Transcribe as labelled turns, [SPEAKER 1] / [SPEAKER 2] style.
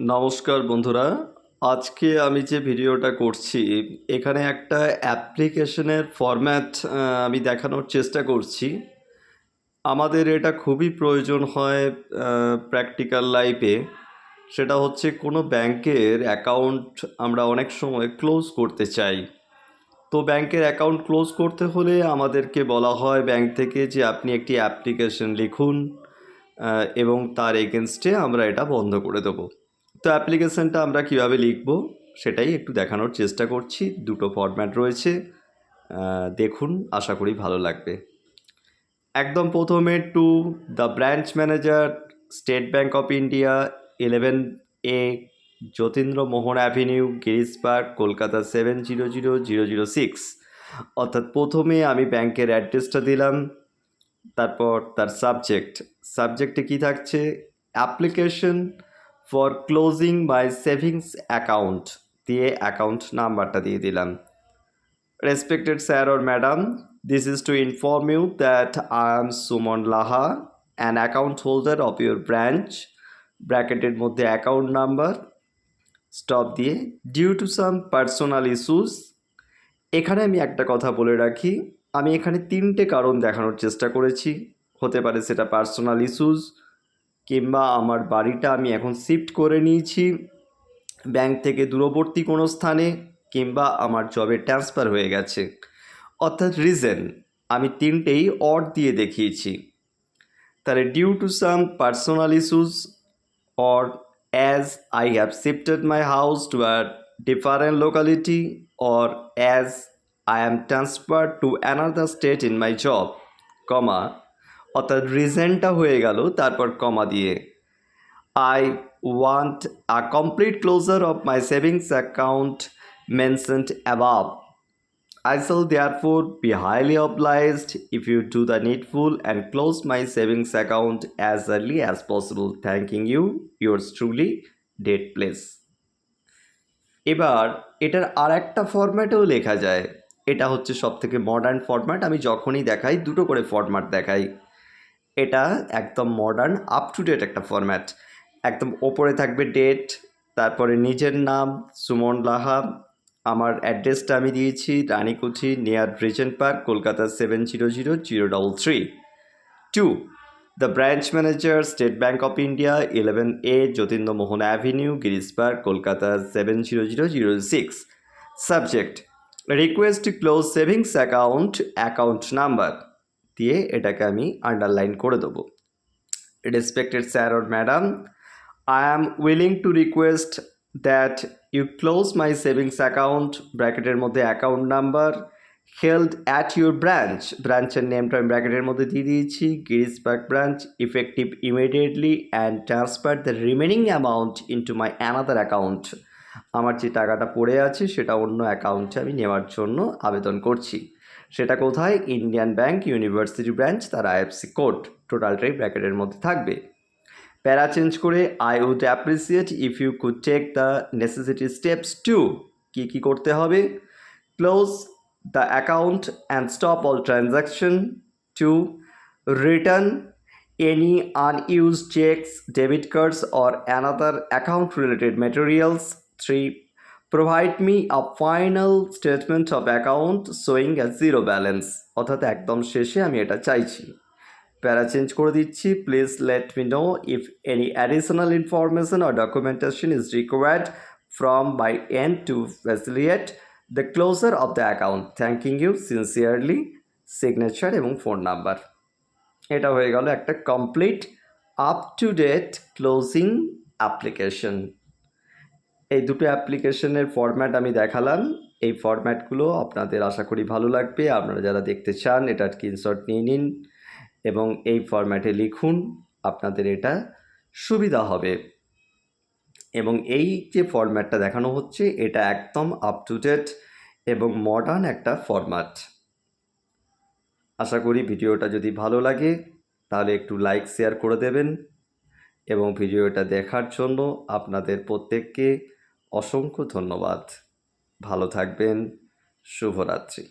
[SPEAKER 1] নমস্কার বন্ধুরা, আজকে আমি যে ভিডিওটা করছি এখানে একটা অ্যাপ্লিকেশনের ফরম্যাট আমি দেখানোর চেষ্টা করছি। আমাদের এটা খুবই প্রয়োজন হয় প্র্যাকটিক্যাল লাইফে। সেটা হচ্ছে কোনো ব্যাংকের অ্যাকাউন্ট আমরা অনেক সময় ক্লোজ করতে চাই। তো ব্যাংকের অ্যাকাউন্ট ক্লোজ করতে হলে আমাদেরকে বলা হয় ব্যাংক থেকে যে আপনি একটি অ্যাপ্লিকেশন লিখুন এবং তার এগেনস্টে আমরা এটা বন্ধ করে দেবো। তো অ্যাপ্লিকেশনটা আমরা কিভাবে লিখব সেটাই একটু দেখানোর চেষ্টা করছি। দুটো ফরম্যাট রয়েছে, দেখুন, আশা করি ভালো লাগবে। একদম প্রথমে to the branch manager, state bank of India, 11A Jatindra Mohan avenue, Girish park, Kolkata 700006। অর্থাৎ প্রথমে আমি ব্যাংকের অ্যাড্রেসটা দিলাম, তারপর তার সাবজেক্টে কি থাকছে, application for closing my savings account দিয়ে অ্যাকাউন্ট নাম্বারটা দিয়ে দিলাম। Respected sir or madam, this is to inform you that I am Suman Laha, an account holder of your branch, ব্র্যাকেটের মধ্যে অ্যাকাউন্ট নাম্বার, স্টপ দিয়ে due to some personal issues. এখানে আমি একটা কথা বলে রাখি, আমি এখানে তিনটে কারণ দেখানোর চেষ্টা করেছি। হতে পারে সেটা পার্সোনাল ইস্যুস, কিংবা আমার বাড়িটা আমি এখন শিফট করে নিয়েছি ব্যাংক থেকে দূরবর্তী কোনো স্থানে, কিংবা আমার জবে ট্রান্সফার হয়ে গেছে। অর্থাৎ রিজন আমি তিনটেই অর দিয়ে দেখিয়েছি। তাহলে due to some personal issues, or as I have shifted my house to a different locality, or as I am transferred to another state in my job, কমা, অর্থাৎ রিজনটা হয়ে গেল, তারপর কমা দিয়ে I want a complete closure of my savings account mentioned above. I shall therefore be highly obliged if you do the needful and close my savings account as early as possible. Thanking you, yours truly, date place. এবার এটার আর একটা ফরম্যাটেও লেখা যায়। এটা হচ্ছে সবথেকে modern format. আমি যখনই দেখাই দুটো করে ফরম্যাট দেখাই। এটা একদম মডার্ন আপ টু ডেট একটা ফরম্যাট। একদম ওপরে থাকবে ডেট, তারপরে নিজের নাম সুমন লাহা, আমার অ্যাড্রেসটা আমি দিয়েছি Ranikuthi near Regent park, Kolkata 700003। To the branch manager, state bank of India, 11A Jatindra Mohan avenue, Girish park, Kolkata 700006। Subject request to close savings account, account number দিয়ে এটাকে আমি আন্ডারলাইন করে দেবো। Respected sir or madam, I am willing to request that you close my savings account, ব্র্যাকেটের মধ্যে account number, held at your branch, ব্রাঞ্চের নেমটা আমি ব্র্যাকেটের মধ্যে দিয়ে দিয়েছি, Girish park branch, effective immediately and transfer the remaining amount into my another account. আমার যে টাকাটা পড়ে আছে সেটা অন্য অ্যাকাউন্টে আমি নেওয়ার জন্য আবেদন করছি। সেটা কোথায়? ইন্ডিয়ান ব্যাংক, ইউনিভার্সিটি ব্রাঞ্চ, তার আইএফসি কোড। টোটালটাই ব্র্যাকেটের মধ্যে থাকবে। প্যারা চেঞ্জ করে I would appreciate if you could take the necessity steps to, কী করতে হবে? Close the account and stop all transaction. To return any unused checks, debit cards or another account related materials. 3 provide me a final statement of account showing a zero balance, অর্থাৎ একদম শেষে আমি এটা চাইছি। প্যারা চেঞ্জ করে দিচ্ছি, please let me know if any additional information or documentation is required from my end to facilitate the closure of the account. Thanking you sincerely, signature এবং ফোন নাম্বার। এটা হয়ে গেল একটা complete up to date closing application. এই দুটো অ্যাপ্লিকেশনের format আমি দেখালাম। এই ফরম্যাটগুলো আপনাদের আশা করি ভালো লাগবে। আপনারা যারা দেখতে চান এটার স্ক্রিনশট নিয়ে নিন এবং এই ফরম্যাটে লিখুন, আপনাদের এটা সুবিধা হবে। এবং এই যে ফরম্যাটটা দেখানো হচ্ছে এটা একদম আপ টু ডেট এবং মডার্ন একটা ফরম্যাট। আশা করি ভিডিওটা যদি ভালো লাগে তাহলে একটু লাইক শেয়ার করে দেবেন এবং ভিডিওটা দেখার জন্য আপনাদের প্রত্যেককে অসংখ্য ধন্যবাদ। ভালো থাকবেন। শুভরাত্রি।